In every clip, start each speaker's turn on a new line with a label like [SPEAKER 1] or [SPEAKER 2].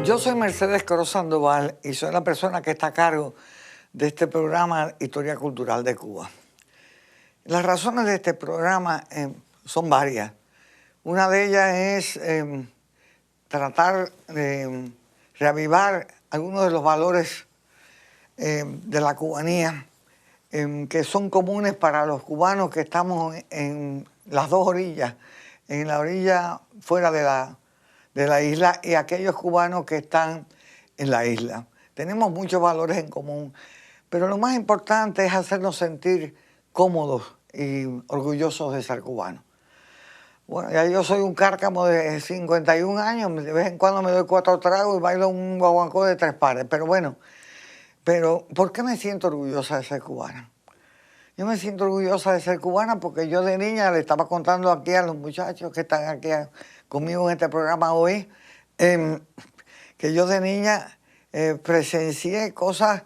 [SPEAKER 1] Yo soy Mercedes Coro Sandoval y soy la persona que está a cargo de este programa Historia Cultural de Cuba. Las razones de este programa son varias. Una de ellas es tratar de reavivar algunos de los valores de la cubanía que son comunes para los cubanos que estamos en las dos orillas, en la orilla fuera de la isla y aquellos cubanos que están en la isla. Tenemos muchos valores en común, pero lo más importante es hacernos sentir cómodos y orgullosos de ser cubanos. Bueno, ya yo soy un cárcamo de 51 años, de vez en cuando me doy 4 tragos y bailo un guaguancó de 3 pares, pero bueno, ¿por qué me siento orgullosa de ser cubana? Yo me siento orgullosa de ser cubana porque yo de niña le estaba contando aquí a los muchachos que están aquí conmigo en este programa hoy, que yo de niña presencié cosas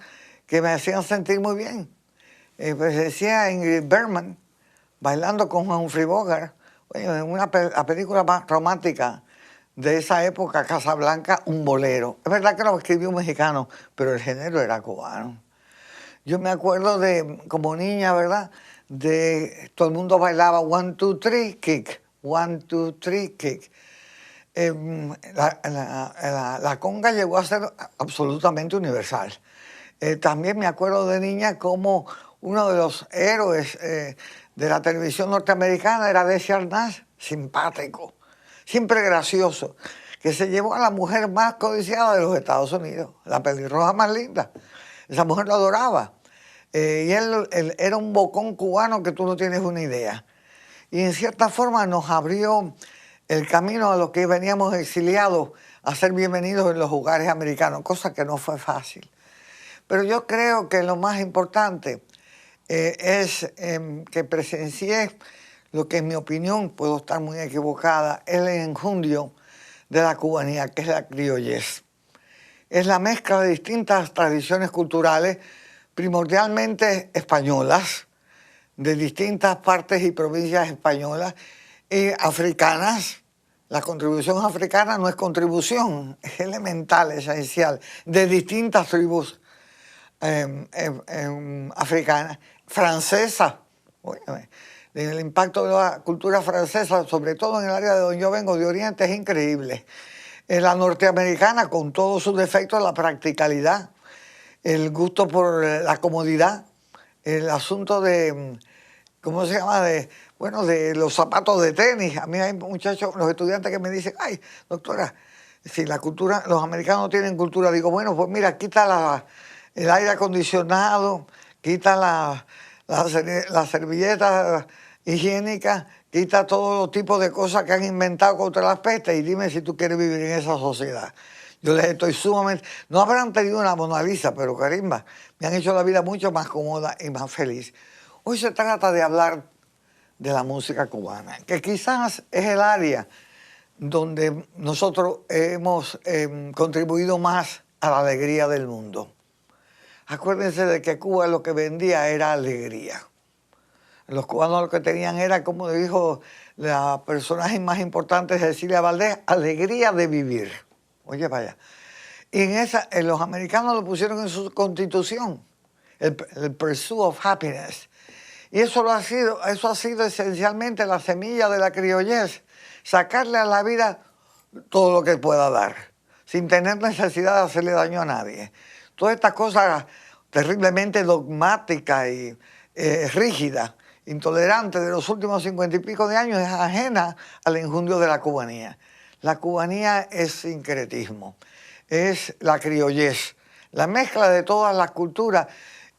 [SPEAKER 1] que me hacían sentir muy bien. Presencié a Ingrid Bergman bailando con Humphrey Bogart, en una película más romántica de esa época, Casablanca, un bolero. Es verdad que lo escribió un mexicano, pero el género era cubano. Yo me acuerdo de, como niña, ¿verdad?, de todo el mundo bailaba 1, 2, 3, kick, 1, 2, 3, kick. La conga llegó a ser absolutamente universal. También me acuerdo de niña como uno de los héroes de la televisión norteamericana era Desi Arnaz, simpático, siempre gracioso, que se llevó a la mujer más codiciada de los Estados Unidos, la pelirroja más linda. Esa mujer lo adoraba. Y él era un bocón cubano que tú no tienes una idea. Y en cierta forma nos abrió el camino a los que veníamos exiliados a ser bienvenidos en los hogares americanos, cosa que no fue fácil. Pero yo creo que lo más importante es que presencié lo que en mi opinión, puedo estar muy equivocada, es el enjundio de la cubanía, que es la criollez. Es la mezcla de distintas tradiciones culturales, primordialmente españolas, de distintas partes y provincias españolas y africanas. La contribución africana no es contribución, es elemental, esencial, de distintas tribus africanas, francesas. El impacto de la cultura francesa, sobre todo en el área de donde yo vengo, de Oriente, es increíble. La norteamericana, con todos sus defectos, la practicalidad, el gusto por la comodidad, el asunto de, ¿cómo se llama?, de los zapatos de tenis. A mí hay muchachos, los estudiantes que me dicen, ay, doctora, si la cultura, los americanos no tienen cultura. Digo, bueno, pues mira, quita el aire acondicionado, quita la servilleta higiénica, quita todos los tipos de cosas que han inventado contra las pestes y dime si tú quieres vivir en esa sociedad. Yo les estoy sumamente... No habrán tenido una Mona Lisa, pero carimba, me han hecho la vida mucho más cómoda y más feliz. Hoy se trata de hablar de la música cubana, que quizás es el área donde nosotros hemos contribuido más a la alegría del mundo. Acuérdense de que Cuba lo que vendía era alegría. Los cubanos lo que tenían era, como dijo la personaje más importante, Cecilia Valdés, alegría de vivir. Oye, vaya. Y los americanos lo pusieron en su constitución, el Pursuit of Happiness. Y eso ha sido esencialmente la semilla de la criollez, sacarle a la vida todo lo que pueda dar, sin tener necesidad de hacerle daño a nadie. Todas estas cosas terriblemente dogmáticas y rígidas, intolerantes de los últimos 50 y pico de años es ajena al enjundio de la cubanía. La cubanía es sincretismo, es la criollez, la mezcla de todas las culturas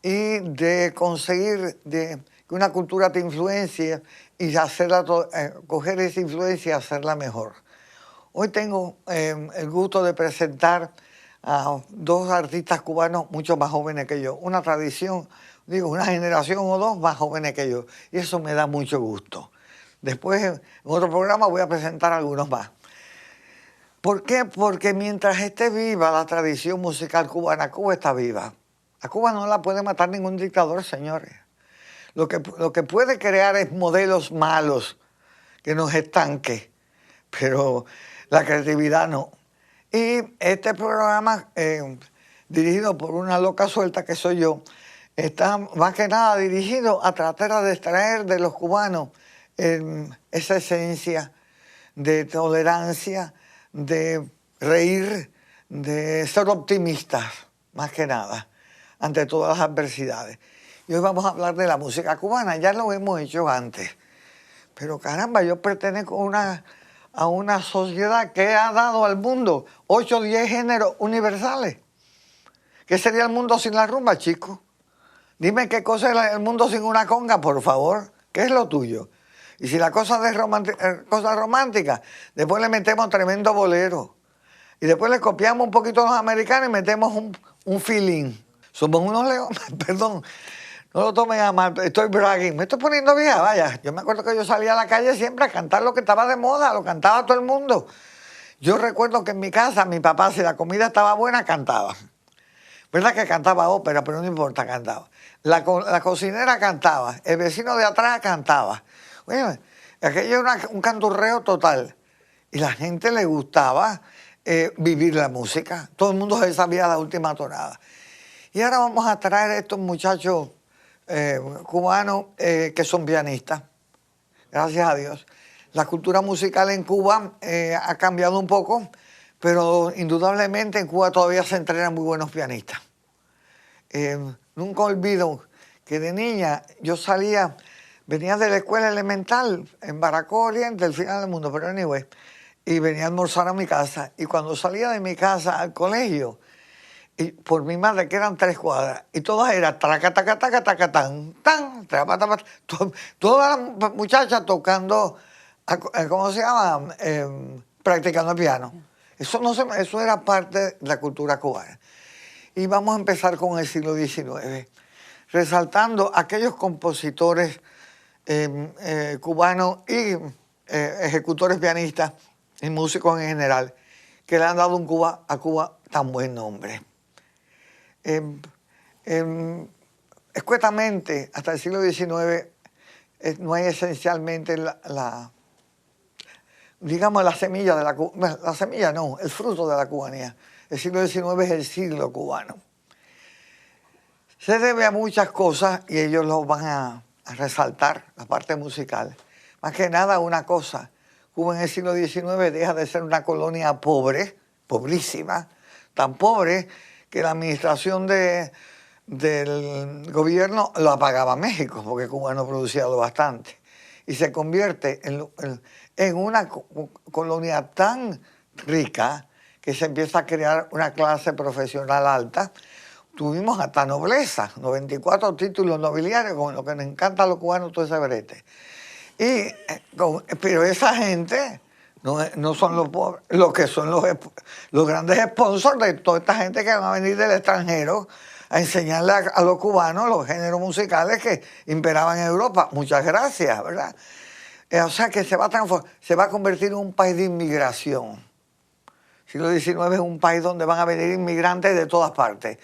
[SPEAKER 1] y de conseguir que una cultura te influencie y hacerla, coger esa influencia y hacerla mejor. Hoy tengo el gusto de presentar a 2 artistas cubanos mucho más jóvenes que yo, una generación o 2 más jóvenes que yo, y eso me da mucho gusto. Después, en otro programa, voy a presentar algunos más. ¿Por qué? Porque mientras esté viva la tradición musical cubana, Cuba está viva. A Cuba no la puede matar ningún dictador, señores. Lo que puede crear es modelos malos que nos estanquen, pero la creatividad no. Y este programa, dirigido por una loca suelta que soy yo, está más que nada dirigido a tratar de extraer de los cubanos esa esencia de tolerancia, de reír, de ser optimistas, más que nada, ante todas las adversidades. Y hoy vamos a hablar de la música cubana, ya lo hemos hecho antes. Pero caramba, yo pertenezco a una sociedad que ha dado al mundo 8 o 10 géneros universales. ¿Qué sería el mundo sin la rumba, chicos? Dime qué cosa es el mundo sin una conga, por favor. ¿Qué es lo tuyo? Y si la cosa es cosa romántica, después le metemos tremendo bolero. Y después le copiamos un poquito a los americanos y metemos un feeling. Somos unos leones, perdón. No lo tomen a mal, estoy bragging. Me estoy poniendo vieja, vaya. Yo me acuerdo que yo salía a la calle siempre a cantar lo que estaba de moda, lo cantaba todo el mundo. Yo recuerdo que en mi casa, mi papá, si la comida estaba buena, cantaba. ¿Verdad que cantaba ópera? Pero no importa, cantaba. La cocinera cantaba, el vecino de atrás cantaba. Bueno, aquello era un canturreo total. Y la gente le gustaba vivir la música. Todo el mundo se sabía la última tonada. Y ahora vamos a traer a estos muchachos cubanos que son pianistas. Gracias a Dios. La cultura musical en Cuba ha cambiado un poco, pero indudablemente en Cuba todavía se entrenan muy buenos pianistas. Nunca olvido que de niña yo venía de la escuela elemental en Baracoa Oriente, el final del mundo, pero anyway, y venía a almorzar a mi casa. Y cuando salía de mi casa al colegio, y por mi madre, que eran 3 cuadras, y todas eran taca, taca, taca, taca, tan, tan, todas las muchachas tocando, ¿cómo se llama? Practicando el piano. Eso era parte de la cultura cubana. Y vamos a empezar con el siglo XIX, resaltando aquellos compositores cubanos y ejecutores pianistas y músicos en general que le han dado a Cuba tan buen nombre. Escuetamente, hasta el siglo XIX, no hay esencialmente digamos, la semilla de la semilla no, el fruto de la cubanía. El siglo XIX es el siglo cubano. Se debe a muchas cosas y ellos lo van a resaltar, la parte musical. Más que nada una cosa, Cuba en el siglo XIX deja de ser una colonia pobre, pobrísima, tan pobre que la administración del gobierno lo pagaba México, porque Cuba no producía lo bastante. Y se convierte en una colonia tan rica que se empieza a crear una clase profesional alta. Tuvimos hasta nobleza, 94 títulos nobiliarios, con lo que nos encanta a los cubanos todo ese brete. Pero esa gente no son los pobres, lo que son los grandes sponsors de toda esta gente que van a venir del extranjero a enseñarle a los cubanos los géneros musicales que imperaban en Europa. Muchas gracias, ¿verdad? O sea que se va a convertir en un país de inmigración. El siglo XIX es un país donde van a venir inmigrantes de todas partes.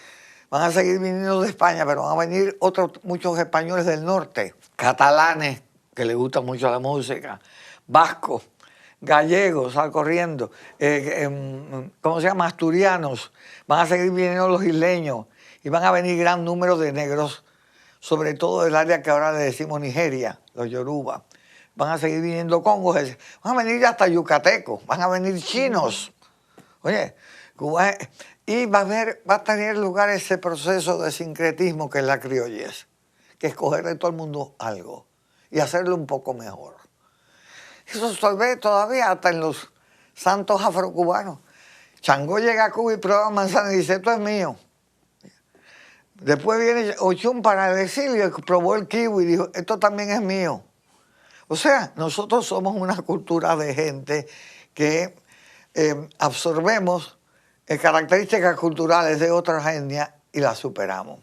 [SPEAKER 1] Van a seguir viniendo de España, pero van a venir muchos españoles del norte, catalanes, que les gusta mucho la música, vascos, gallegos, sal corriendo, ¿cómo se llama? Asturianos. Van a seguir viniendo los isleños y van a venir gran número de negros, sobre todo del área que ahora le decimos Nigeria, los yoruba. Van a seguir viniendo congos, van a venir hasta yucatecos, van a venir chinos. Oye, Cuba y va a tener lugar ese proceso de sincretismo que es la criollez, que es coger de todo el mundo algo y hacerlo un poco mejor. Eso se ve todavía hasta en los santos afrocubanos. Changó llega a Cuba y prueba manzana y dice, esto es mío. Después viene Ochum para el exilio y probó el kiwi y dijo, esto también es mío. O sea, nosotros somos una cultura de gente que absorbemos características culturales de otras etnias y las superamos.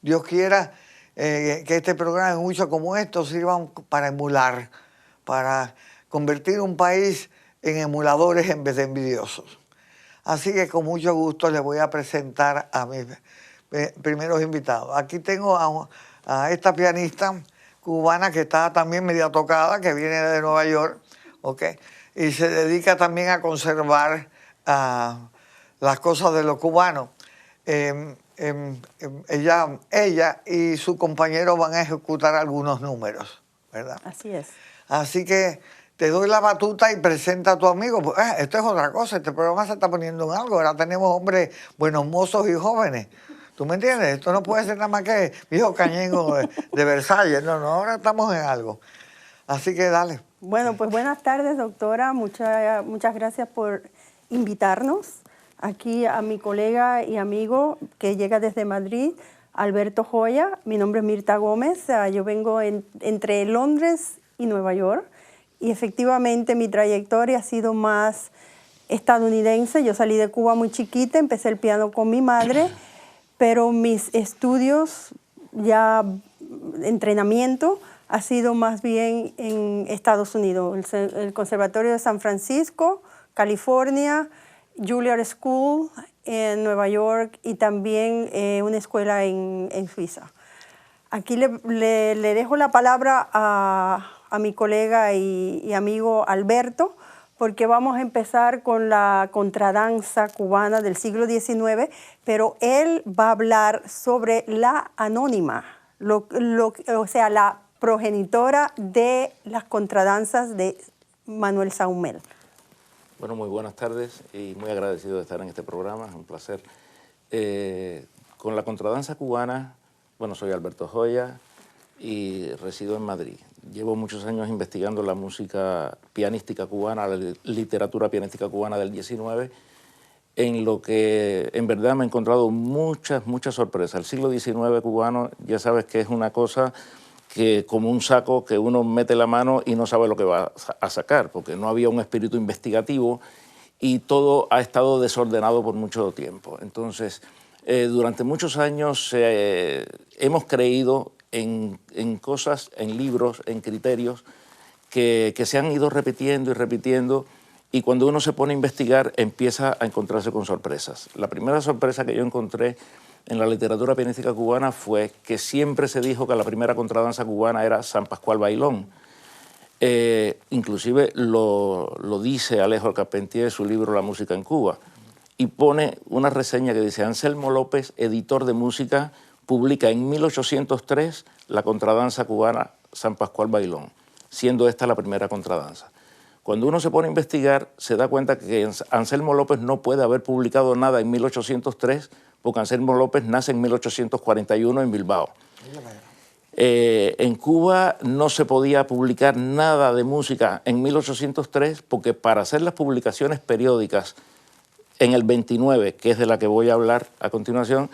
[SPEAKER 1] Dios quiera que este programa y mucho como esto sirvan para emular, para convertir un país en emuladores en vez de envidiosos. Así que con mucho gusto les voy a presentar a mis primeros invitados. Aquí tengo a esta pianista cubana que está también media tocada, que viene de Nueva York, ¿okay? Y se dedica también a conservar las cosas de los cubanos. Ella y su compañero van a ejecutar algunos números, ¿verdad?
[SPEAKER 2] Así es.
[SPEAKER 1] Así que te doy la batuta y presenta a tu amigo. Pues, esto es otra cosa, este programa se está poniendo en algo. Ahora tenemos hombres buenos mozos y jóvenes. ¿Tú me entiendes? Esto no puede ser nada más que viejo cañengo de Versalles. No, ahora estamos en algo. Así que dale.
[SPEAKER 2] Bueno, pues buenas tardes, doctora. Muchas gracias por invitarnos aquí a mi colega y amigo que llega desde Madrid, Alberto Joya. Mi nombre es Mirta Gómez. Yo vengo entre Londres y Nueva York. Y efectivamente mi trayectoria ha sido más estadounidense. Yo salí de Cuba muy chiquita, empecé el piano con mi madre, pero mis estudios, ya entrenamiento, ha sido más bien en Estados Unidos, el Conservatorio de San Francisco, California, Juilliard School en Nueva York y también una escuela en Suiza. Aquí le dejo la palabra a mi colega y amigo Alberto, porque vamos a empezar con la contradanza cubana del siglo XIX, pero él va a hablar sobre la anónima, o sea, la progenitora de las contradanzas de Manuel Saumel.
[SPEAKER 3] Bueno, muy buenas tardes y muy agradecido de estar en este programa, es un placer. Con la contradanza cubana, bueno, soy Alberto Joya y resido en Madrid. Llevo muchos años investigando la música pianística cubana, la literatura pianística cubana del 19, en lo que en verdad me he encontrado muchas sorpresas. El siglo XIX cubano, ya sabes que es una cosa que como un saco que uno mete la mano y no sabe lo que va a sacar, porque no había un espíritu investigativo y todo ha estado desordenado por mucho tiempo. Entonces, durante muchos años hemos creído en cosas, en libros, en criterios que se han ido repitiendo y repitiendo, y cuando uno se pone a investigar empieza a encontrarse con sorpresas. La primera sorpresa que yo encontré en la literatura pianística cubana fue que siempre se dijo que la primera contradanza cubana era San Pascual Bailón. Inclusive lo dice Alejo Carpentier en su libro La música en Cuba, y pone una reseña que dice: Anselmo López, editor de música, publica en 1803 la contradanza cubana San Pascual Bailón, siendo esta la primera contradanza. Cuando uno se pone a investigar, se da cuenta que Anselmo López no puede haber publicado nada en 1803, porque Anselmo López nace en 1841 en Bilbao. En Cuba no se podía publicar nada de música en 1803, porque para hacer las publicaciones periódicas en el 29, que es de la que voy a hablar a continuación,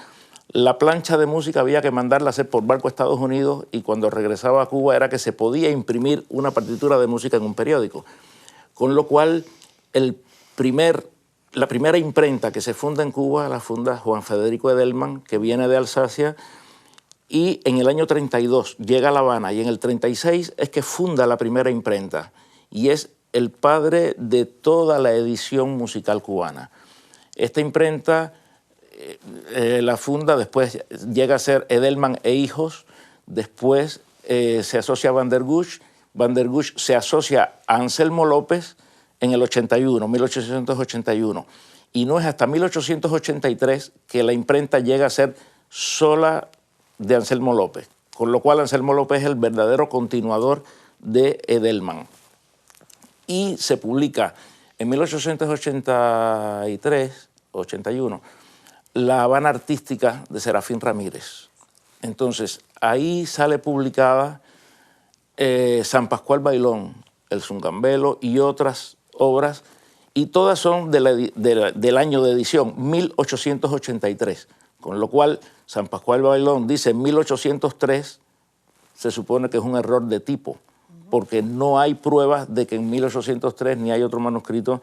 [SPEAKER 3] la plancha de música había que mandarla a hacer por barco a Estados Unidos, y cuando regresaba a Cuba era que se podía imprimir una partitura de música en un periódico. Con lo cual, la primera imprenta que se funda en Cuba la funda Juan Federico Edelman, que viene de Alsacia, y en el año 32 llega a La Habana, y en el 36 es que funda la primera imprenta, y es el padre de toda la edición musical cubana. Esta imprenta la funda, después llega a ser Edelman e Hijos, después se asocia a Van der Gusch se asocia a Anselmo López en el 1881, y no es hasta 1883 que la imprenta llega a ser sola de Anselmo López, con lo cual Anselmo López es el verdadero continuador de Edelman. Y se publica en 1881 La Habana Artística de Serafín Ramírez. Entonces, ahí sale publicada San Pascual Bailón, El Zungambelo y otras obras, y todas son del año de edición, 1883, con lo cual San Pascual Bailón dice 1803, se supone que es un error de tipo, porque no hay pruebas de que en 1803 ni hay otro manuscrito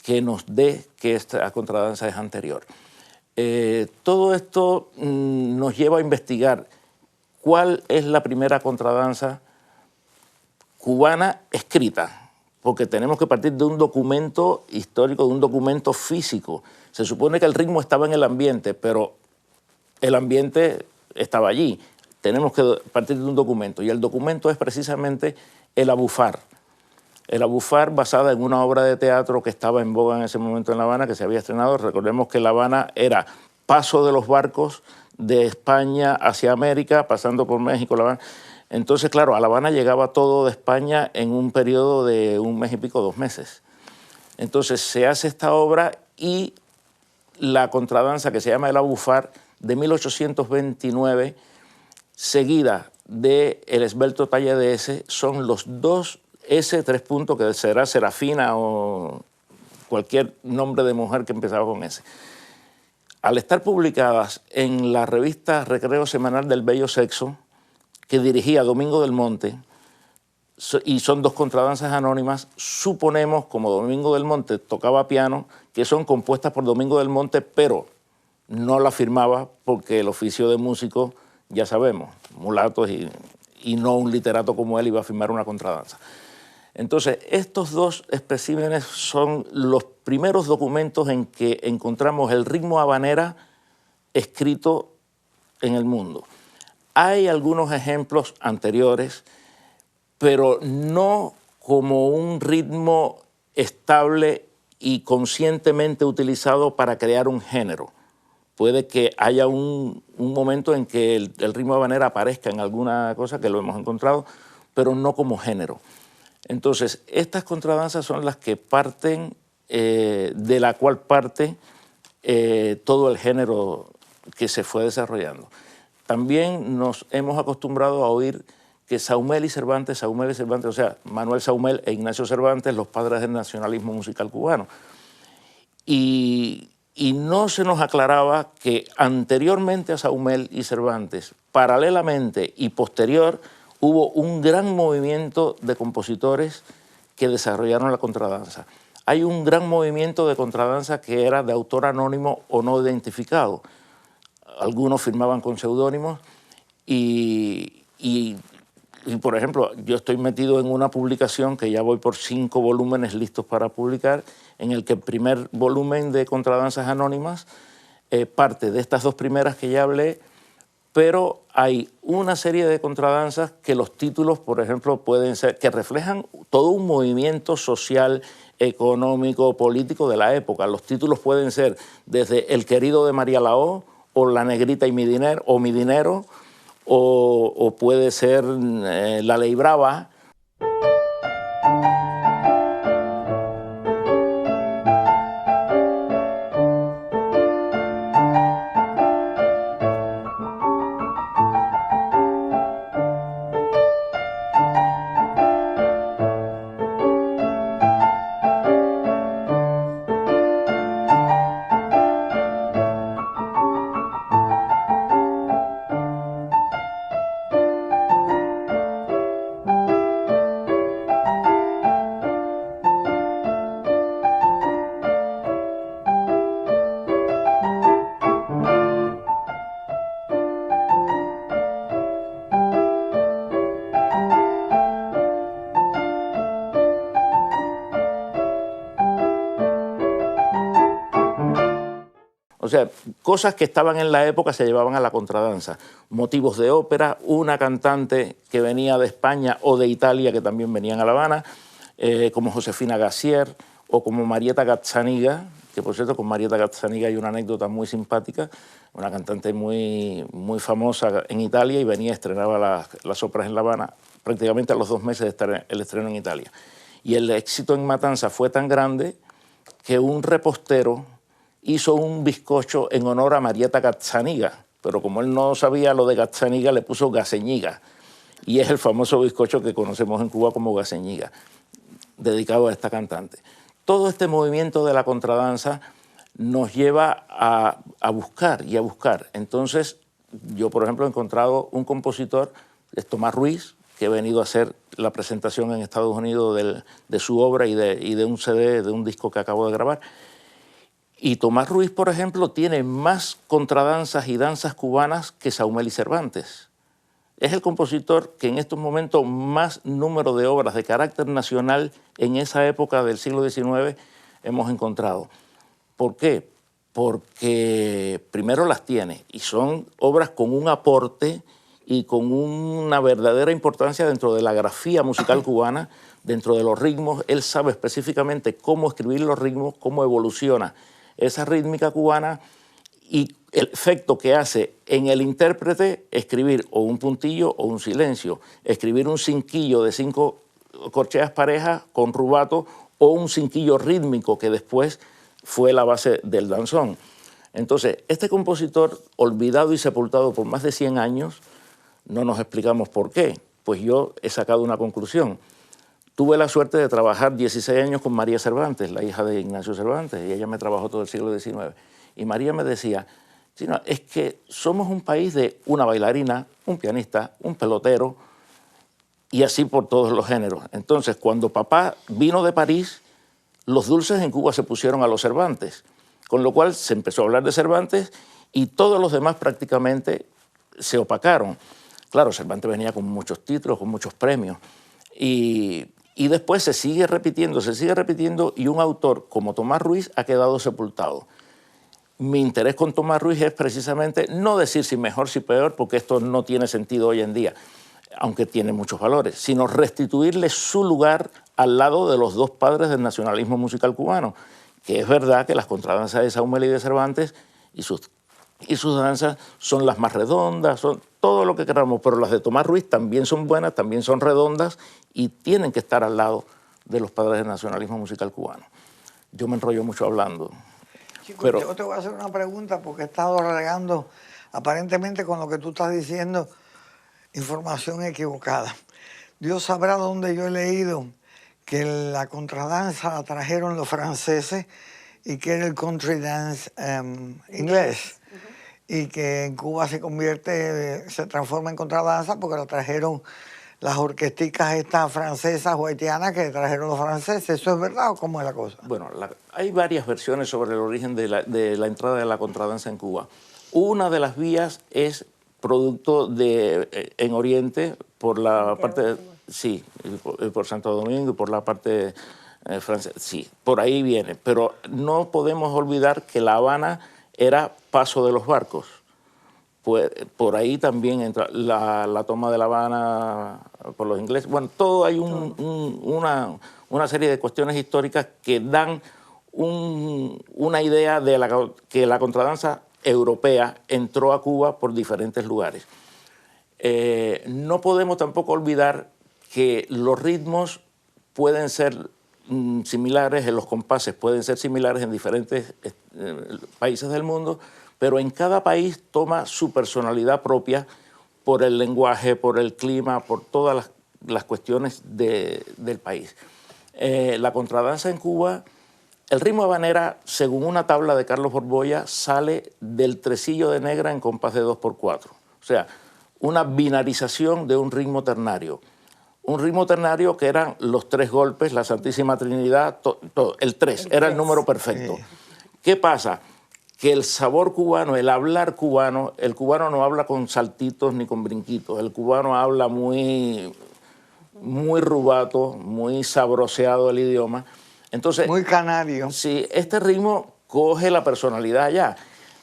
[SPEAKER 3] que nos dé que esta contradanza es anterior. Todo esto nos lleva a investigar cuál es la primera contradanza cubana escrita, porque tenemos que partir de un documento histórico, de un documento físico. Se supone que el ritmo estaba en el ambiente, pero el ambiente estaba allí. Tenemos que partir de un documento, y el documento es precisamente el Abufar. El Abufar, basada en una obra de teatro que estaba en boga en ese momento en La Habana, que se había estrenado. Recordemos que La Habana era paso de los barcos de España hacia América, pasando por México, La Habana. Entonces, claro, a La Habana llegaba todo de España en un periodo de 1 mes y pico, 2 meses. Entonces se hace esta obra y la contradanza que se llama El Abufar, de 1829, seguida de El esbelto talle de S, son los dos S, 3 puntos, que será Serafina o cualquier nombre de mujer que empezaba con S. Al estar publicadas en la revista Recreo Semanal del Bello Sexo, que dirigía Domingo del Monte, y son 2 contradanzas anónimas, suponemos, como Domingo del Monte tocaba piano, que son compuestas por Domingo del Monte, pero no la firmaba porque el oficio de músico, ya sabemos, mulatos y no un literato como él iba a firmar una contradanza. Entonces, estos 2 especímenes son los primeros documentos en que encontramos el ritmo habanera escrito en el mundo. Hay algunos ejemplos anteriores, pero no como un ritmo estable y conscientemente utilizado para crear un género. Puede que haya un momento en que el ritmo habanera aparezca en alguna cosa, que lo hemos encontrado, pero no como género. Entonces, estas contradanzas son las que parten, de la cual parte todo el género que se fue desarrollando. También nos hemos acostumbrado a oír que Saumell y Cervantes, o sea, Manuel Saumell e Ignacio Cervantes, los padres del nacionalismo musical cubano. Y no se nos aclaraba que anteriormente a Saumell y Cervantes, paralelamente y posterior, hubo un gran movimiento de compositores que desarrollaron la contradanza. Hay un gran movimiento de contradanza que era de autor anónimo o no identificado. Algunos firmaban con seudónimos y, por ejemplo, yo estoy metido en una publicación que ya voy por 5 volúmenes listos para publicar, en el que el primer volumen de contradanzas anónimas parte de estas 2 primeras que ya hablé, pero hay una serie de contradanzas que los títulos, por ejemplo, pueden ser, que reflejan todo un movimiento social, económico, político de la época. Los títulos pueden ser desde El querido de María Lao, o La negrita y mi dinero, o Mi dinero, o puede ser La ley brava. O sea, cosas que estaban en la época se llevaban a la contradanza. Motivos de ópera, una cantante que venía de España o de Italia que también venían a La Habana, como Josefina Gassier o como Marieta Gazzaniga, que por cierto con Marieta Gazzaniga hay una anécdota muy simpática, una cantante muy famosa en Italia y venía, estrenaba las óperas en La Habana prácticamente a los 2 meses de estar el estreno en Italia. Y el éxito en Matanza fue tan grande que un repostero hizo un bizcocho en honor a Marieta Gazzaniga, pero como él no sabía lo de Gazzaniga, le puso Gaceñiga, y es el famoso bizcocho que conocemos en Cuba como Gaceñiga, dedicado a esta cantante. Todo este movimiento de la contradanza nos lleva a buscar y a buscar. Entonces, yo, por ejemplo, he encontrado un compositor, es Tomás Ruiz, que ha venido a hacer la presentación en Estados Unidos de su obra y de un CD, de un disco que acabo de grabar. Y Tomás Ruiz, por ejemplo, tiene más contradanzas y danzas cubanas que Saumell y Cervantes. Es el compositor que en estos momentos más número de obras de carácter nacional en esa época del siglo XIX hemos encontrado. ¿Por qué? Porque primero las tiene y son obras con un aporte y con una verdadera importancia dentro de la grafía musical cubana, dentro de los ritmos, él sabe específicamente cómo escribir los ritmos, cómo evoluciona esa rítmica cubana y el efecto que hace en el intérprete escribir o un puntillo o un silencio, escribir un cinquillo de 5 corcheas parejas con rubato o un cinquillo rítmico que después fue la base del danzón. Entonces, este compositor, olvidado y sepultado por más de 100 años, no nos explicamos por qué. Pues yo he sacado una conclusión. Tuve la suerte de trabajar 16 años con María Cervantes, la hija de Ignacio Cervantes, y ella me trabajó todo el siglo XIX. Y María me decía, Chino, es que somos un país de una bailarina, un pianista, un pelotero, y así por todos los géneros. Entonces, cuando papá vino de París, los dulces en Cuba se pusieron a los Cervantes, con lo cual se empezó a hablar de Cervantes y todos los demás prácticamente se opacaron. Claro, Cervantes venía con muchos títulos, con muchos premios, y después se sigue repitiendo, y un autor como Tomás Ruiz ha quedado sepultado. Mi interés con Tomás Ruiz es precisamente no decir si mejor, si peor, porque esto no tiene sentido hoy en día, aunque tiene muchos valores, sino restituirle su lugar al lado de los dos padres del nacionalismo musical cubano, que es verdad que las contradanzas de Saumel y de Cervantes y sus danzas son las más redondas, son todo lo que queramos, pero las de Tomás Ruiz también son buenas, también son redondas y tienen que estar al lado de los padres del nacionalismo musical cubano. Yo me enrollo mucho hablando.
[SPEAKER 1] Chico,
[SPEAKER 3] pero
[SPEAKER 1] yo te voy a hacer una pregunta porque he estado regando aparentemente con lo que tú estás diciendo información equivocada. Dios sabrá dónde yo he leído que la contradanza la trajeron los franceses y que era el country dance inglés. Y que en Cuba se transforma en contradanza porque lo trajeron las orquesticas estas francesas o haitianas que trajeron los franceses. ¿Eso es verdad o cómo es la cosa?
[SPEAKER 3] Bueno, hay varias versiones sobre el origen de la entrada de la contradanza en Cuba. Una de las vías es producto en Oriente, por la parte, sí, por Santo Domingo y por la parte francesa, sí, por ahí viene. Pero no podemos olvidar que La Habana era paso de los barcos. Pues por ahí también entra la toma de La Habana por los ingleses. Bueno, todo hay una serie de cuestiones históricas que dan una idea de que la contradanza europea entró a Cuba por diferentes lugares. No podemos tampoco olvidar que los ritmos pueden ser similares, los compases pueden ser similares en diferentes países del mundo, pero en cada país toma su personalidad propia por el lenguaje, por el clima, por todas las cuestiones del país. La contradanza en Cuba, el ritmo habanera, según una tabla de Carlos Borbolla, sale del tresillo de negra en compás de 2x4. O sea, una binarización de un ritmo ternario. Un ritmo ternario que eran los 3 golpes, la Santísima Trinidad, el 3, era el número perfecto. Sí. ¿Qué pasa? Que el sabor cubano, el hablar cubano, el cubano no habla con saltitos ni con brinquitos, el cubano habla muy rubato, muy sabroseado el idioma. Entonces,
[SPEAKER 1] muy canario.
[SPEAKER 3] Sí, este ritmo coge la personalidad ya.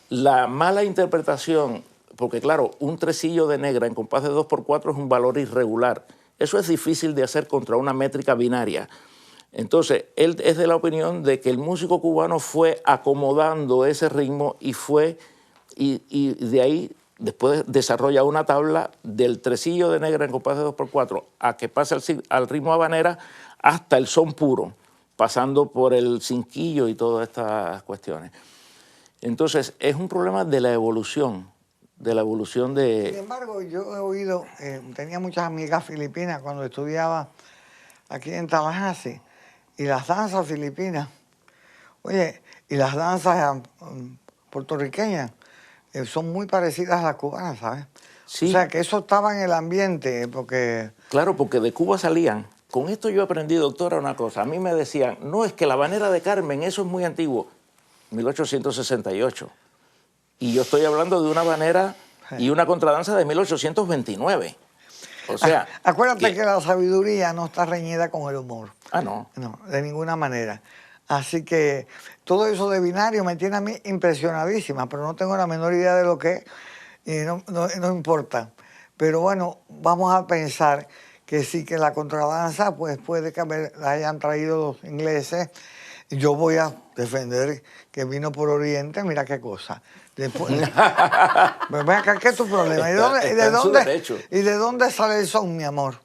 [SPEAKER 3] La mala interpretación, porque claro, un tresillo de negra en compás de 2x4 es un valor irregular. Eso es difícil de hacer contra una métrica binaria. Entonces, él es de la opinión de que el músico cubano fue acomodando ese ritmo y de ahí después desarrolla una tabla del tresillo de negra en compás de 2x4 a que pase al ritmo habanera hasta el son puro, pasando por el cinquillo y todas estas cuestiones. Entonces, es un problema de la evolución de...
[SPEAKER 1] Sin embargo, yo he oído, tenía muchas amigas filipinas cuando estudiaba aquí en Tallahassee, y las danzas filipinas, oye, y las danzas puertorriqueñas son muy parecidas a las cubanas, ¿sabes? Sí. O sea, que eso estaba en el ambiente, porque...
[SPEAKER 3] Claro, porque de Cuba salían. Con esto yo aprendí, doctora, una cosa. A mí me decían, no, es que la habanera de Carmen, eso es muy antiguo. 1868. Y yo estoy hablando de una habanera y una contradanza de 1829. O sea...
[SPEAKER 1] Acuérdate que la sabiduría no está reñida con el humor.
[SPEAKER 3] Ah, no.
[SPEAKER 1] No, de ninguna manera. Así que todo eso de binario me tiene a mí impresionadísima, pero no tengo la menor idea de lo que es y no importa. Pero bueno, vamos a pensar que sí que la contradanza pues puede que la hayan traído los ingleses. Yo voy a defender que vino por Oriente, mira qué cosa. Después, pues ven acá, ¿qué es tu problema? ¿Y de dónde sale el son, mi amor?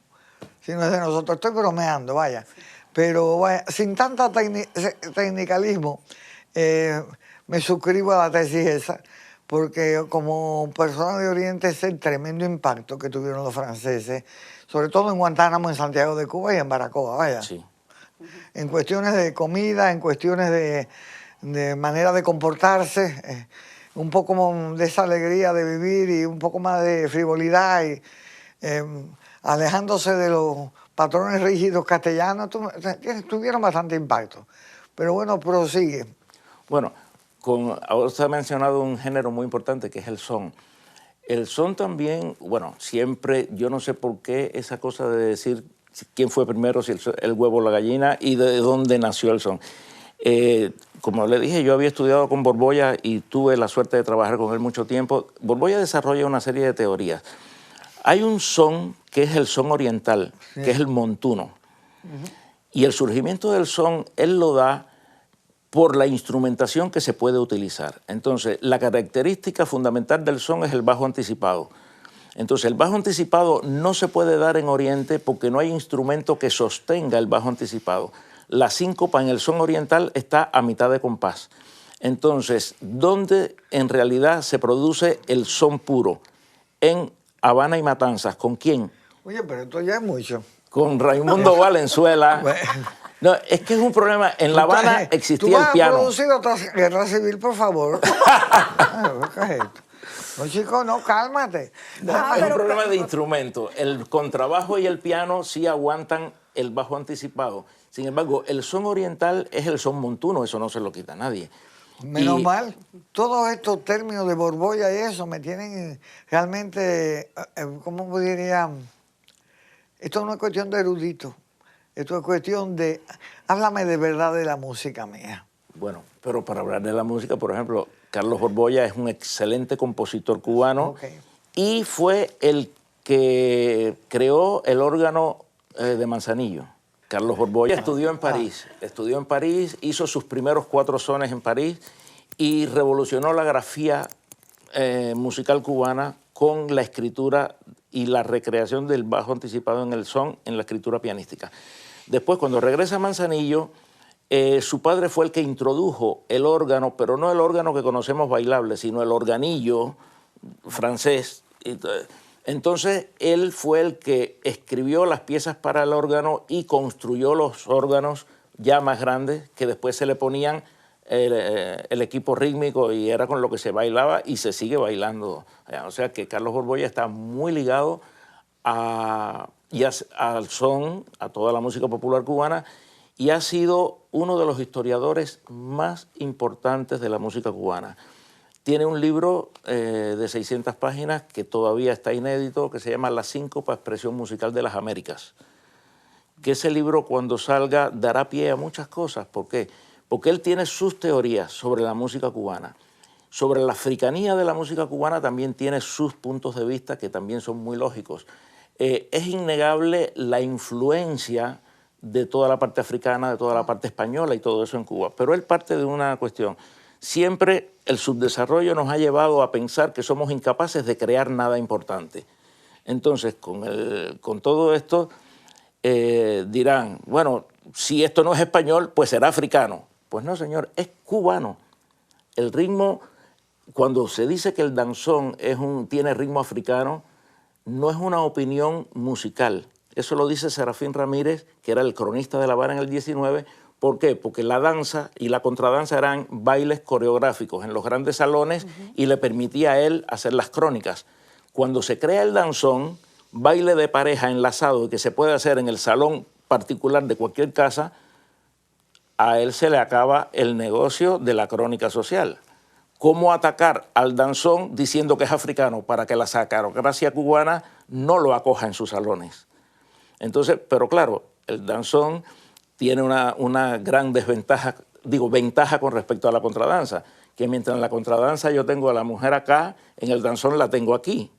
[SPEAKER 1] Si no es de nosotros, estoy bromeando, vaya. Pero vaya, sin tanta tecnicalismo, me suscribo a la tesis esa, porque como persona de Oriente es el tremendo impacto que tuvieron los franceses, sobre todo en Guantánamo, en Santiago de Cuba y en Baracoa, vaya.
[SPEAKER 3] Sí.
[SPEAKER 1] En cuestiones de comida, en cuestiones de manera de comportarse, un poco de esa alegría de vivir y un poco más de frivolidad y alejándose de los patrones rígidos castellanos, tuvieron bastante impacto. Pero bueno, prosigue.
[SPEAKER 3] Bueno, ahora usted ha mencionado un género muy importante que es el son. El son también, bueno, siempre, yo no sé por qué esa cosa de decir quién fue primero, si el huevo o la gallina, y de dónde nació el son. Como le dije, yo había estudiado con Borbolla y tuve la suerte de trabajar con él mucho tiempo. Borbolla desarrolla una serie de teorías. Hay un son que es el son oriental, sí, que es el montuno. Y el surgimiento del son, él lo da por la instrumentación que se puede utilizar. Entonces, la característica fundamental del son es el bajo anticipado. Entonces, el bajo anticipado no se puede dar en Oriente porque no hay instrumento que sostenga el bajo anticipado. La síncopa en el son oriental está a mitad de compás. Entonces, ¿dónde en realidad se produce el son puro? En Habana y Matanzas. ¿Con quién?
[SPEAKER 1] Oye, pero esto ya es mucho.
[SPEAKER 3] Con Raimundo Valenzuela. No, es que es un problema. En La Habana existía el piano.
[SPEAKER 1] ¿Tú vas a producir otra guerra civil, por favor? No, chico, no, cálmate.
[SPEAKER 3] Es un problema de instrumento. El contrabajo y el piano sí aguantan el bajo anticipado. Sin embargo, el son oriental es el son montuno, eso no se lo quita a nadie.
[SPEAKER 1] Menos mal, todos estos términos de Borbolla y eso me tienen realmente, ¿cómo diría? Esto no es cuestión de erudito, esto es cuestión de, háblame de verdad de la música mía.
[SPEAKER 3] Bueno, pero para hablar de la música, por ejemplo, Carlos Borbolla es un excelente compositor cubano, y fue el que creó el órgano de Manzanillo. Carlos Borbolla estudió en París, hizo sus primeros 4 sones en París y revolucionó la grafía musical cubana con la escritura y la recreación del bajo anticipado en el son, en la escritura pianística. Después, cuando regresa a Manzanillo, su padre fue el que introdujo el órgano, pero no el órgano que conocemos bailable, sino el organillo francés. Entonces, él fue el que escribió las piezas para el órgano y construyó los órganos ya más grandes que después se le ponían el equipo rítmico y era con lo que se bailaba y se sigue bailando. O sea que Carlos Borbolla está muy ligado al son, a toda la música popular cubana, y ha sido uno de los historiadores más importantes de la música cubana. Tiene un libro de 600 páginas que todavía está inédito, que se llama La síncopa, expresión musical de las Américas. Que ese libro, cuando salga, dará pie a muchas cosas. ¿Por qué? Porque él tiene sus teorías sobre la música cubana. Sobre la africanía de la música cubana también tiene sus puntos de vista que también son muy lógicos. Es innegable la influencia de toda la parte africana, de toda la parte española y todo eso en Cuba. Pero él parte de una cuestión. Siempre el subdesarrollo nos ha llevado a pensar que somos incapaces de crear nada importante. Entonces, con todo esto, dirán, bueno, si esto no es español, pues será africano. Pues no, señor, es cubano. El ritmo, cuando se dice que el danzón tiene ritmo africano, no es una opinión musical. Eso lo dice Serafín Ramírez, que era el cronista de La Habana en el 19. ¿Por qué? Porque la danza y la contradanza eran bailes coreográficos en los grandes salones y le permitía a él hacer las crónicas. Cuando se crea el danzón, baile de pareja enlazado que se puede hacer en el salón particular de cualquier casa, a él se le acaba el negocio de la crónica social. ¿Cómo atacar al danzón diciendo que es africano para que la sacarocracia cubana no lo acoja en sus salones? Entonces, pero claro, el danzón tiene una gran desventaja, ventaja con respecto a la contradanza, que mientras en la contradanza yo tengo a la mujer acá, en el danzón la tengo aquí.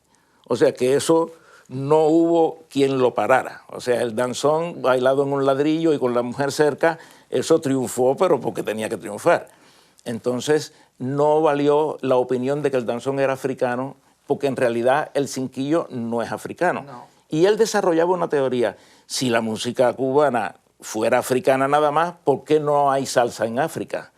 [SPEAKER 3] O sea que eso no hubo quien lo parara. O sea, el danzón bailado en un ladrillo y con la mujer cerca, eso triunfó, pero porque tenía que triunfar. Entonces, no valió la opinión de que el danzón era africano, porque en realidad el cinquillo no es africano.
[SPEAKER 1] No.
[SPEAKER 3] Y él desarrollaba una teoría: si la música cubana fuera africana nada más, ¿por qué no hay salsa en África?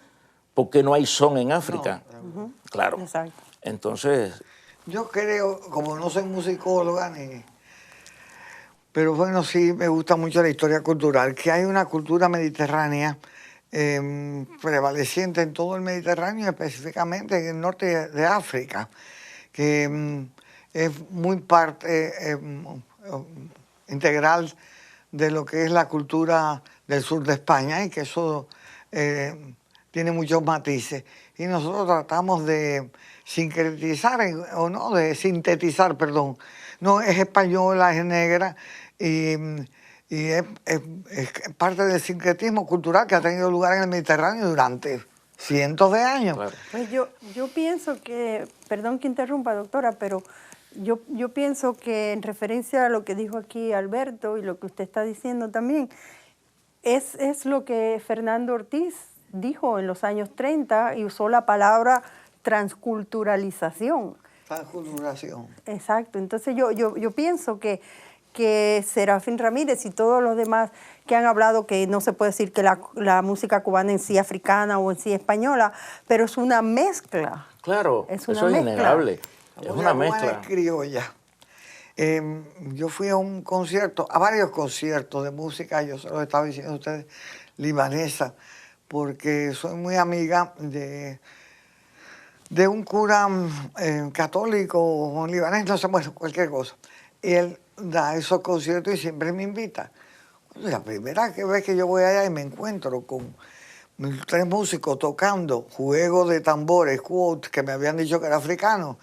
[SPEAKER 3] ¿Por qué no hay son en África?
[SPEAKER 1] No.
[SPEAKER 3] Claro.
[SPEAKER 2] Exacto.
[SPEAKER 3] Entonces,
[SPEAKER 1] Yo creo, como no soy musicóloga, pero bueno, sí me gusta mucho la historia cultural, que hay una cultura mediterránea prevaleciente en todo el Mediterráneo, específicamente en el norte de África, que es muy parte integral de lo que es la cultura del sur de España, y que eso tiene muchos matices. Y nosotros tratamos de sincretizar, o no, de sintetizar, perdón. No, es española, es negra, y es parte del sincretismo cultural que ha tenido lugar en el Mediterráneo durante cientos de años.
[SPEAKER 3] claro.
[SPEAKER 2] Pues yo pienso que, perdón que interrumpa, doctora, pero yo pienso que en referencia a lo que dijo aquí Alberto y lo que usted está diciendo también, es lo que Fernando Ortiz dijo en los años 30 y usó la palabra transculturalización.
[SPEAKER 1] Transculturación.
[SPEAKER 2] Exacto, entonces yo pienso que Serafín Ramírez y todos los demás que han hablado, que no se puede decir que la música cubana en sí africana o en sí española, pero es una mezcla.
[SPEAKER 3] Claro,
[SPEAKER 2] Es
[SPEAKER 3] eso
[SPEAKER 2] una
[SPEAKER 3] es
[SPEAKER 2] mezcla.
[SPEAKER 3] innegable. Es
[SPEAKER 1] La
[SPEAKER 3] una
[SPEAKER 1] cubana
[SPEAKER 3] mezcla.
[SPEAKER 1] es criolla. Yo fui a un concierto, a varios conciertos de música, yo se los estaba diciendo a ustedes, libanesa, porque soy muy amiga de un cura católico o libanés, no sé, bueno, cualquier cosa. Y él da esos conciertos y siempre me invita. La primera vez que yo voy allá y me encuentro con 3 músicos tocando juego de tambores, quote, que me habían dicho que era africano,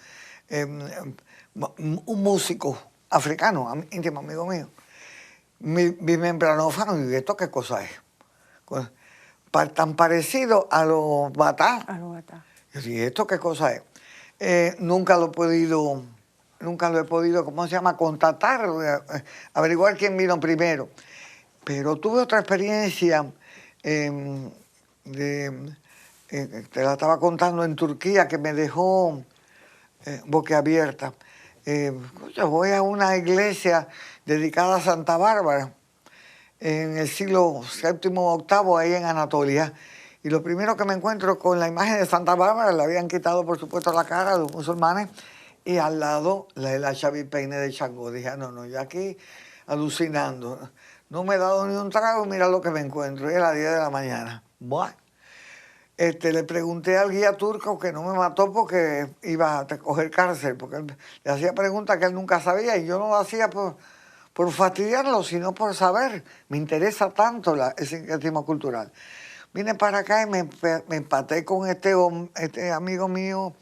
[SPEAKER 1] un músico africano, íntimo amigo mío, mi membranófano, y ¿esto qué cosa es? Tan parecido a los batá.
[SPEAKER 2] A lo batá.
[SPEAKER 1] Yo dije, ¿esto qué cosa es? Nunca lo he podido, ¿cómo se llama?, contactar, averiguar quién vino primero. Pero tuve otra experiencia, te la estaba contando, en Turquía, que me dejó boquiabierta. Yo voy a una iglesia dedicada a Santa Bárbara, en el siglo VII o VIII, ahí en Anatolia. Y lo primero que me encuentro con la imagen de Santa Bárbara, le habían quitado por supuesto la cara a los musulmanes, y al lado la Xavi Peine de Changó. Dije, no, yo aquí alucinando. No me he dado ni un trago, mira lo que me encuentro. Y era las 10 de la mañana. Buah. Le pregunté al guía turco, que no me mató porque iba a coger cárcel, porque él le hacía preguntas que él nunca sabía, y yo no lo hacía por fastidiarlo, sino por saber. Me interesa tanto el sincretismo cultural. Vine para acá y me empaté con este amigo mío,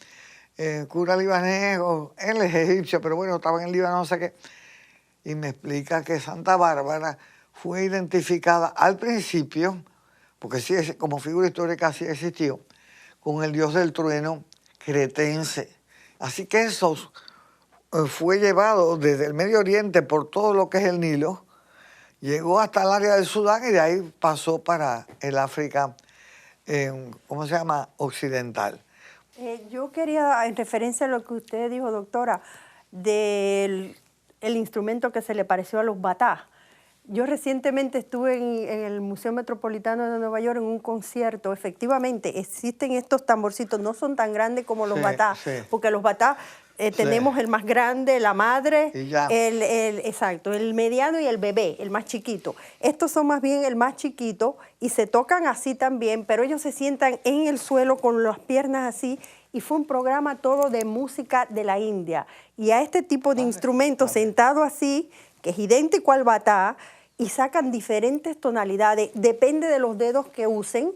[SPEAKER 1] cura libanés, él es egipcio, pero bueno, estaba en el Líbano, no sé qué, y me explica que Santa Bárbara fue identificada al principio, porque sí, como figura histórica sí existió, con el dios del trueno cretense. Así que eso fue llevado desde el Medio Oriente por todo lo que es el Nilo, llegó hasta el área del Sudán y de ahí pasó para el África, ¿cómo se llama?, occidental.
[SPEAKER 2] Yo quería, en referencia a lo que usted dijo, doctora, del el instrumento que se le pareció a los batá. Yo recientemente estuve en el Museo Metropolitano de Nueva York en un concierto. Efectivamente, existen estos tamborcitos, no son tan grandes como los batá, porque los batá tenemos el más grande, la madre, exacto, el mediano y el bebé, el más chiquito. Estos son más bien el más chiquito y se tocan así también, pero ellos se sientan en el suelo con las piernas así, y fue un programa todo de música de la India. Y a este tipo de instrumentos sentado así, que es idéntico al batá, y sacan diferentes tonalidades, depende de los dedos que usen,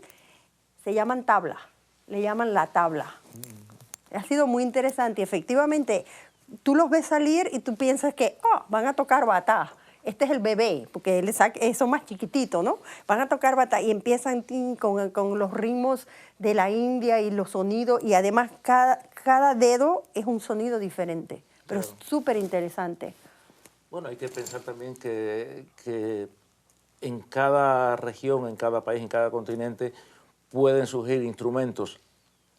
[SPEAKER 2] se llaman tabla, le llaman la tabla. Ha sido muy interesante y efectivamente tú los ves salir y tú piensas que van a tocar batá. Este es el bebé, porque son más chiquititos, ¿no? Van a tocar batá y empiezan con los ritmos de la India y los sonidos, y además cada dedo es un sonido diferente, pero es súper interesante.
[SPEAKER 3] Bueno, hay que pensar también que en cada región, en cada país, en cada continente, pueden surgir instrumentos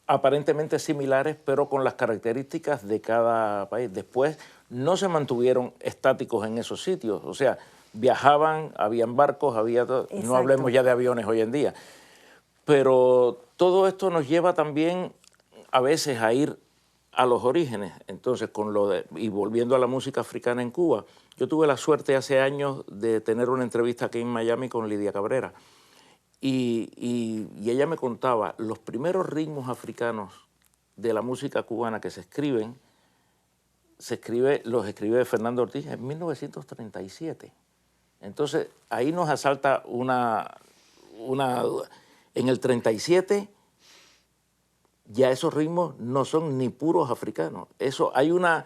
[SPEAKER 3] aparentemente similares, pero con las características de cada país. Después no se mantuvieron estáticos en esos sitios, o sea, viajaban, habían barcos, no hablemos ya de aviones hoy en día, pero todo esto nos lleva también a veces a ir a los orígenes. Entonces, y volviendo a la música africana en Cuba, yo tuve la suerte hace años de tener una entrevista aquí en Miami con Lidia Cabrera, y ella me contaba los primeros ritmos africanos de la música cubana que los escribe Fernando Ortiz en 1937. Entonces, ahí nos asalta una duda. En el 37 ya esos ritmos no son ni puros africanos. Hay una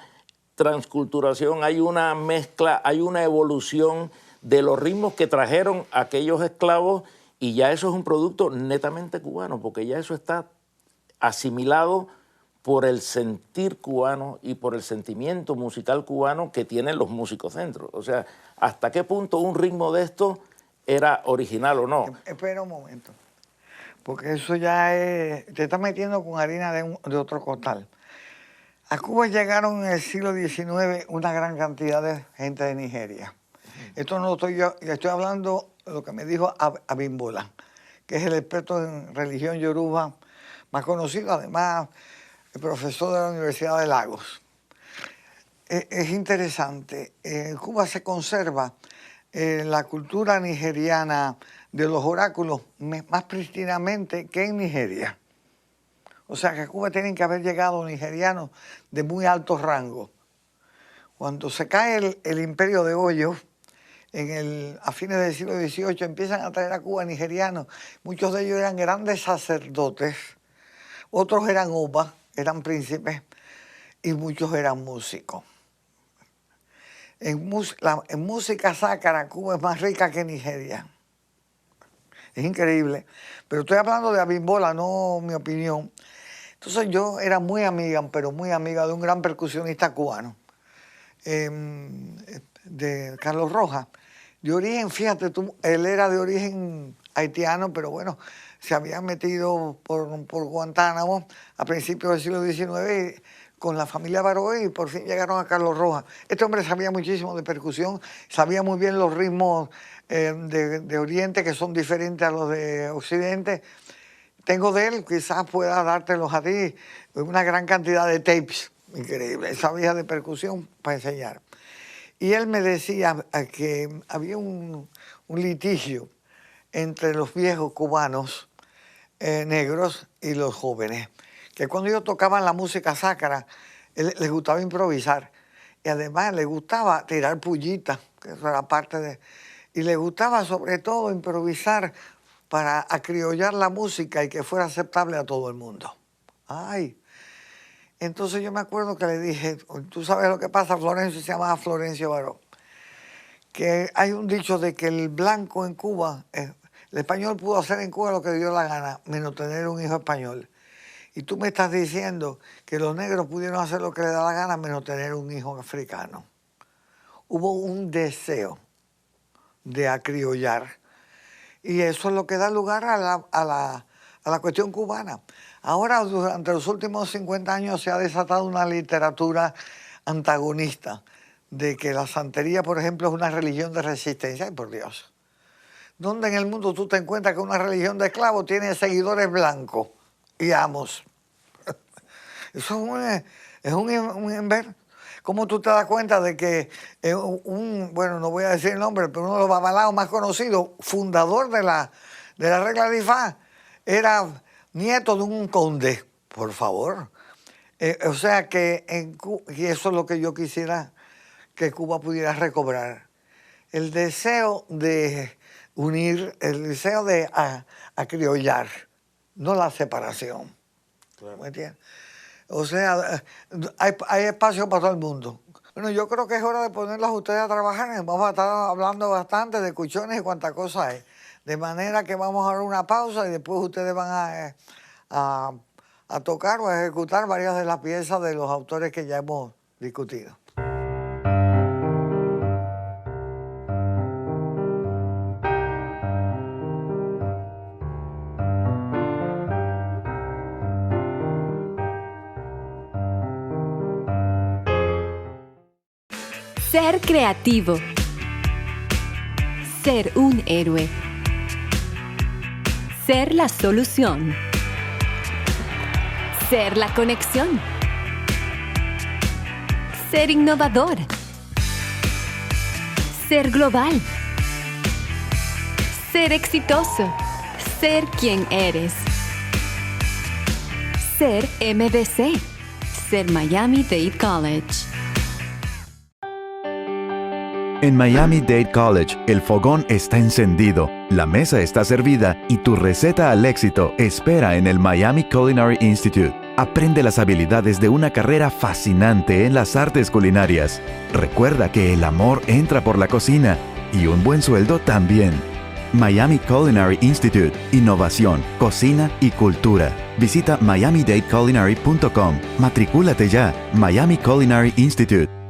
[SPEAKER 3] transculturación, hay una mezcla, hay una evolución de los ritmos que trajeron aquellos esclavos, y ya eso es un producto netamente cubano, porque ya eso está asimilado por el sentir cubano y por el sentimiento musical cubano que tienen los músicos dentro. O sea, ¿hasta qué punto un ritmo de esto era original o no?
[SPEAKER 1] Espera un momento, porque eso ya te está metiendo con harina de otro costal. A Cuba llegaron en el siglo XIX una gran cantidad de gente de Nigeria. Esto no lo estoy yo, estoy hablando de lo que me dijo Abimbola, que es el experto en religión yoruba, más conocido, además, el profesor de la Universidad de Lagos. Es interesante, en Cuba se conserva la cultura nigeriana de los oráculos más prístinamente que en Nigeria. O sea que a Cuba tienen que haber llegado nigerianos de muy alto rango. Cuando se cae el imperio de Goyo, a fines del siglo XVIII, empiezan a traer a Cuba nigerianos. Muchos de ellos eran grandes sacerdotes, otros eran opas, eran príncipes, y muchos eran músicos. En música sacra, Cuba es más rica que Nigeria. Es increíble. Pero estoy hablando de Abimbola, no mi opinión. Entonces yo era muy amiga, pero muy amiga de un gran percusionista cubano, de Carlos Rojas. De origen, fíjate tú, él era de origen haitiano, pero bueno, se había metido por Guantánamo a principios del siglo XIX con la familia Baró, y por fin llegaron a Carlos Rojas. Este hombre sabía muchísimo de percusión, sabía muy bien los ritmos de Oriente, que son diferentes a los de Occidente. Tengo de él, quizás pueda dártelos a ti, una gran cantidad de tapes, increíble, sabía de percusión para enseñar. Y él me decía que había un litigio entre los viejos cubanos negros y los jóvenes, que cuando ellos tocaban la música sacra, les gustaba improvisar, y además les gustaba tirar pullitas, que eso era parte de... Y les gustaba sobre todo improvisar para acriollar la música y que fuera aceptable a todo el mundo. Ay, entonces yo me acuerdo que le dije, tú sabes lo que pasa, Florencio se llamaba Florencio Baró, que hay un dicho de que el blanco en Cuba, el español pudo hacer en Cuba lo que dio la gana, menos tener un hijo español. Y tú me estás diciendo que los negros pudieron hacer lo que les da la gana, menos tener un hijo africano. Hubo un deseo de acriollar. Y eso es lo que da lugar a la cuestión cubana. Ahora, durante los últimos 50 años se ha desatado una literatura antagonista de que la santería, por ejemplo, es una religión de resistencia. ¡Ay, por Dios! ¿Dónde en el mundo tú te encuentras que una religión de esclavos tiene seguidores blancos y amos? Eso es un ¿Cómo tú te das cuenta de que bueno, no voy a decir el nombre, pero uno de los babalaos más conocidos, fundador de la regla de Ifá, era nieto de un conde? Por favor. O sea que y eso es lo que yo quisiera que Cuba pudiera recobrar. El deseo de unir, el deseo de acriollar, no la separación. Claro. ¿Me entiendes? O sea, hay espacio para todo el mundo. Bueno, yo creo que es hora de ponerlas a ustedes a trabajar. Vamos a estar hablando bastante de cuchones y cuántas cosas hay. De manera que vamos a dar una pausa y después ustedes van a tocar o a ejecutar varias de las piezas de los autores que ya hemos discutido.
[SPEAKER 4] Ser creativo. Ser un héroe. Ser la solución. Ser la conexión. Ser innovador. Ser global. Ser exitoso. Ser quien eres. Ser MDC. Ser Miami-Dade College.
[SPEAKER 5] En Miami-Dade College, el fogón está encendido, la mesa está servida y tu receta al éxito espera en el Miami Culinary Institute. Aprende las habilidades de una carrera fascinante en las artes culinarias. Recuerda que el amor entra por la cocina y un buen sueldo también. Miami Culinary Institute. Innovación, cocina y cultura. Visita miamidadeculinary.com. Matricúlate ya. Miami Culinary Institute.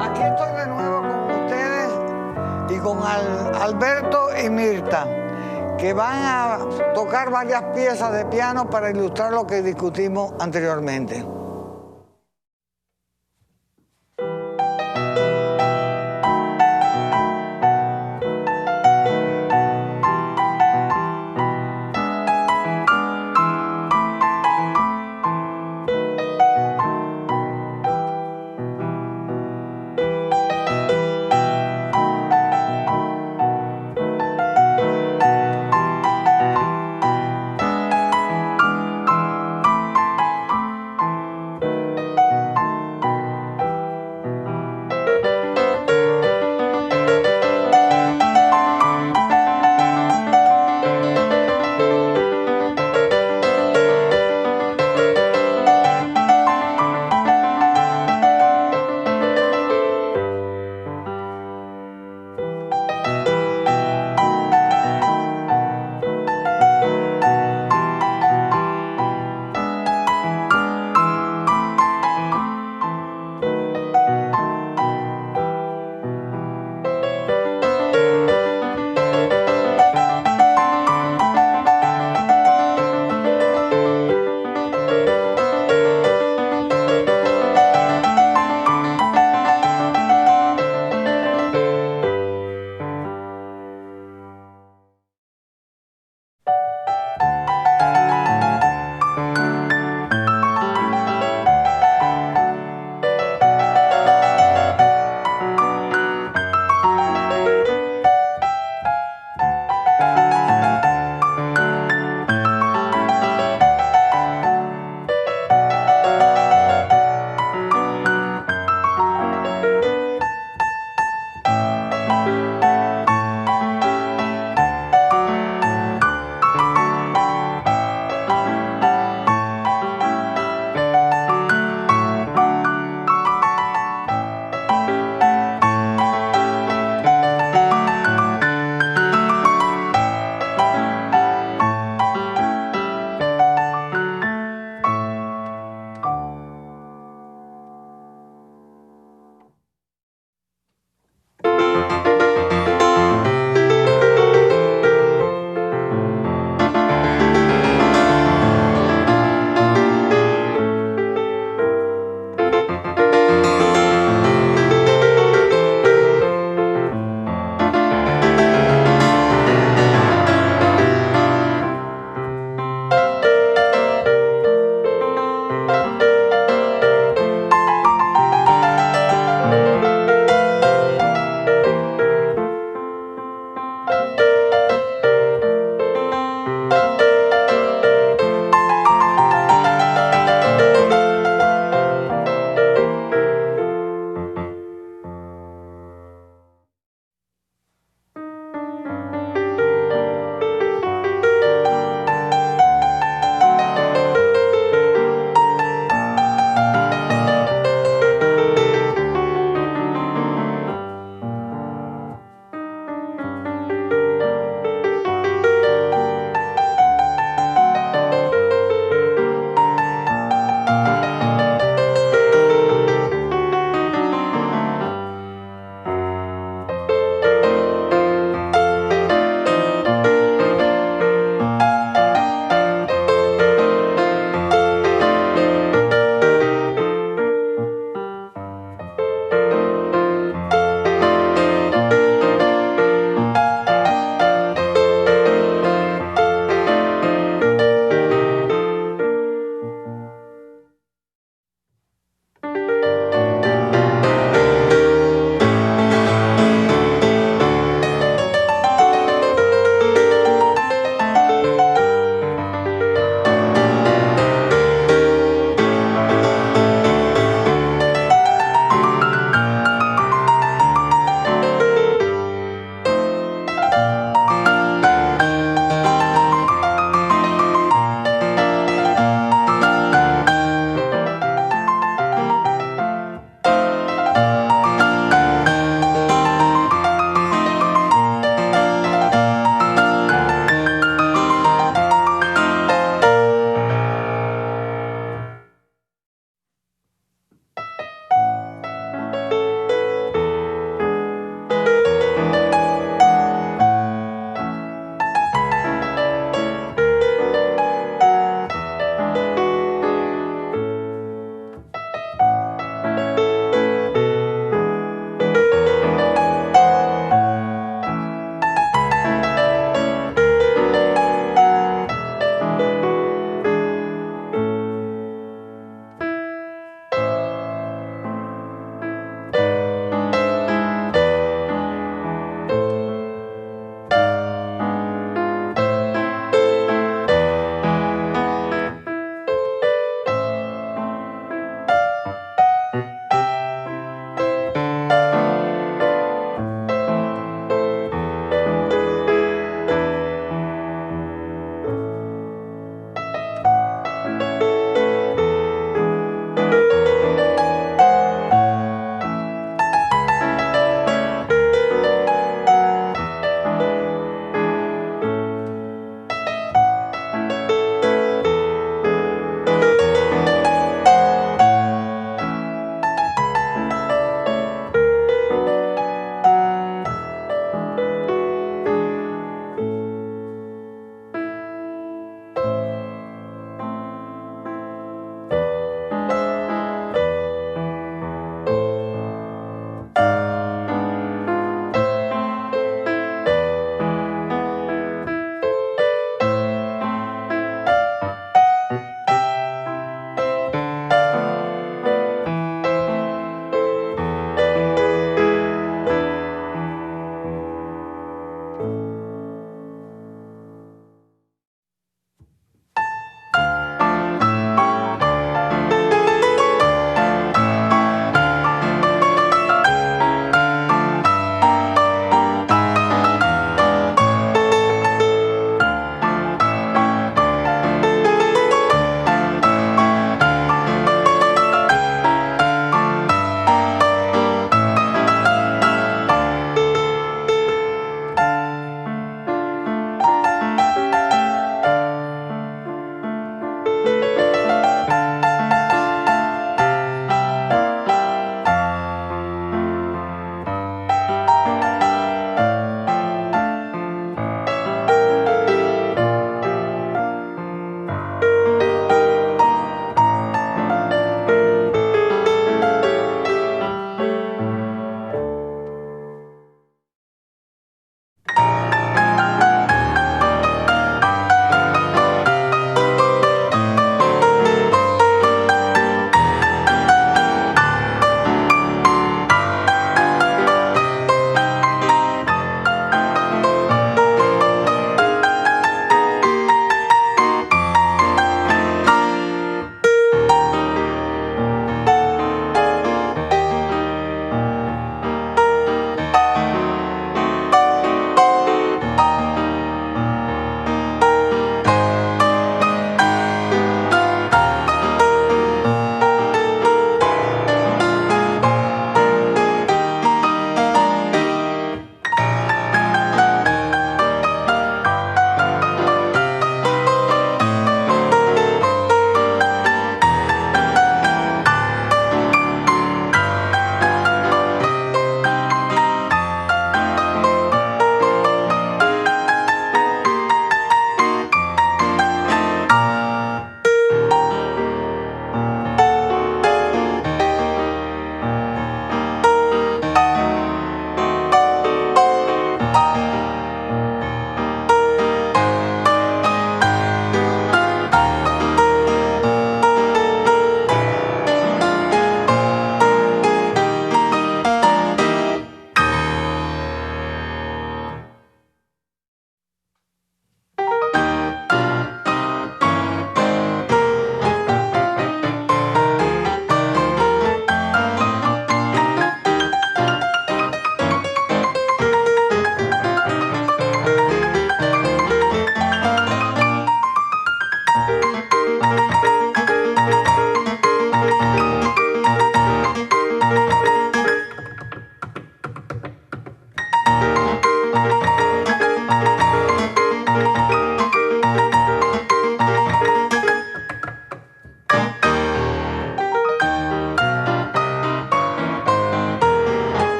[SPEAKER 1] Aquí estoy de nuevo con ustedes y con Alberto y Mirta, que van a tocar varias piezas de piano para ilustrar lo que discutimos anteriormente.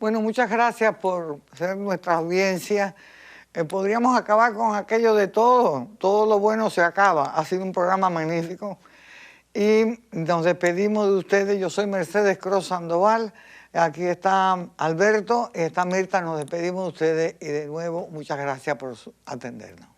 [SPEAKER 1] Bueno, muchas gracias por ser nuestra audiencia. Podríamos acabar con aquello de todo lo bueno se acaba. Ha sido un programa magnífico. Y nos despedimos de ustedes. Yo soy Mercedes Cross Sandoval. Aquí está Alberto y está Mirta. Nos despedimos de ustedes y de nuevo muchas gracias por atendernos.